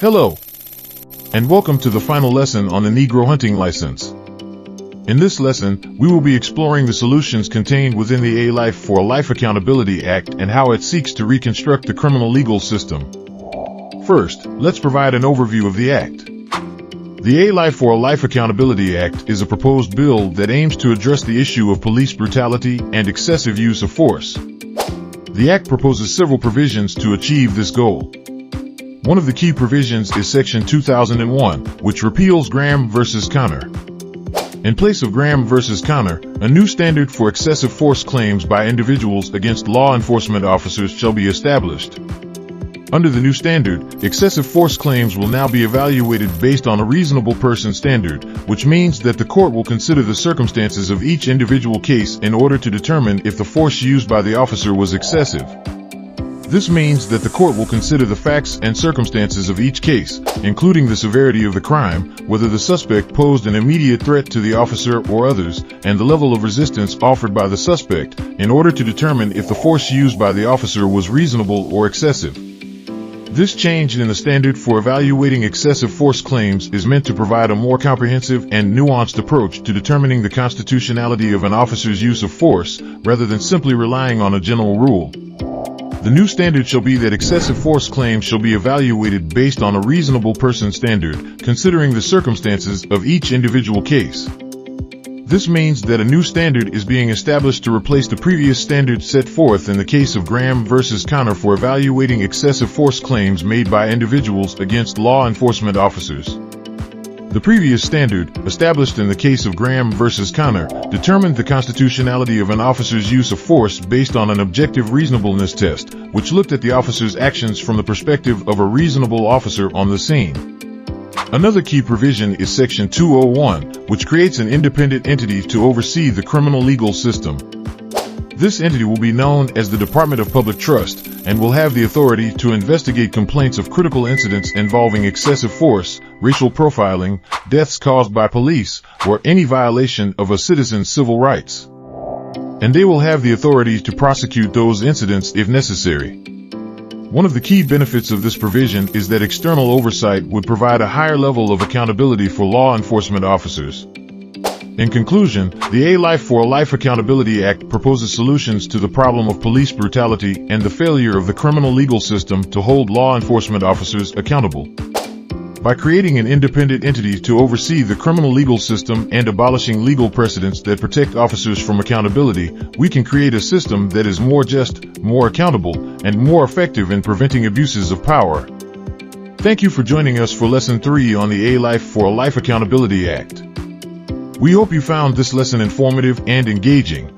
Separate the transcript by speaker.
Speaker 1: Hello, and welcome to the final lesson on the Negro hunting license. In this lesson, we will be exploring the solutions contained within the A Life for a Life Accountability Act and how it seeks to reconstruct the criminal legal system. First, let's provide an overview of the Act. The A Life for a Life Accountability Act is a proposed bill that aims to address the issue of police brutality and excessive use of force. The Act proposes several provisions to achieve this goal. One of the key provisions is Section 2001, which repeals Graham versus Connor. In place of Graham versus Connor, a new standard for excessive force claims by individuals against law enforcement officers shall be established. Under the new standard, excessive force claims will now be evaluated based on a reasonable person standard, which means that the court will consider the circumstances of each individual case in order to determine if the force used by the officer was excessive. This means that the court will consider the facts and circumstances of each case, including the severity of the crime, whether the suspect posed an immediate threat to the officer or others, and the level of resistance offered by the suspect, in order to determine if the force used by the officer was reasonable or excessive. This change in the standard for evaluating excessive force claims is meant to provide a more comprehensive and nuanced approach to determining the constitutionality of an officer's use of force, rather than simply relying on a general rule. The new standard shall be that excessive force claims shall be evaluated based on a reasonable person standard, considering the circumstances of each individual case. This means that a new standard is being established to replace the previous standard set forth in the case of Graham versus Connor for evaluating excessive force claims made by individuals against law enforcement officers. The previous standard, established in the case of Graham versus Connor, determined the constitutionality of an officer's use of force based on an objective reasonableness test, which looked at the officer's actions from the perspective of a reasonable officer on the scene. Another key provision is Section 201, which creates an independent entity to oversee the criminal legal system. This entity will be known as the Department of Public Trust and will have the authority to investigate complaints of critical incidents involving excessive force, racial profiling, deaths caused by police, or any violation of a citizen's civil rights. And they will have the authority to prosecute those incidents if necessary. One of the key benefits of this provision is that external oversight would provide a higher level of accountability for law enforcement officers. In conclusion, the A Life for a Life Accountability Act proposes solutions to the problem of police brutality and the failure of the criminal legal system to hold law enforcement officers accountable. By creating an independent entity to oversee the criminal legal system and abolishing legal precedents that protect officers from accountability, we can create a system that is more just, more accountable, and more effective in preventing abuses of power. Thank you for joining us for Lesson 3 on the A Life for a Life Accountability Act. We hope you found this lesson informative and engaging.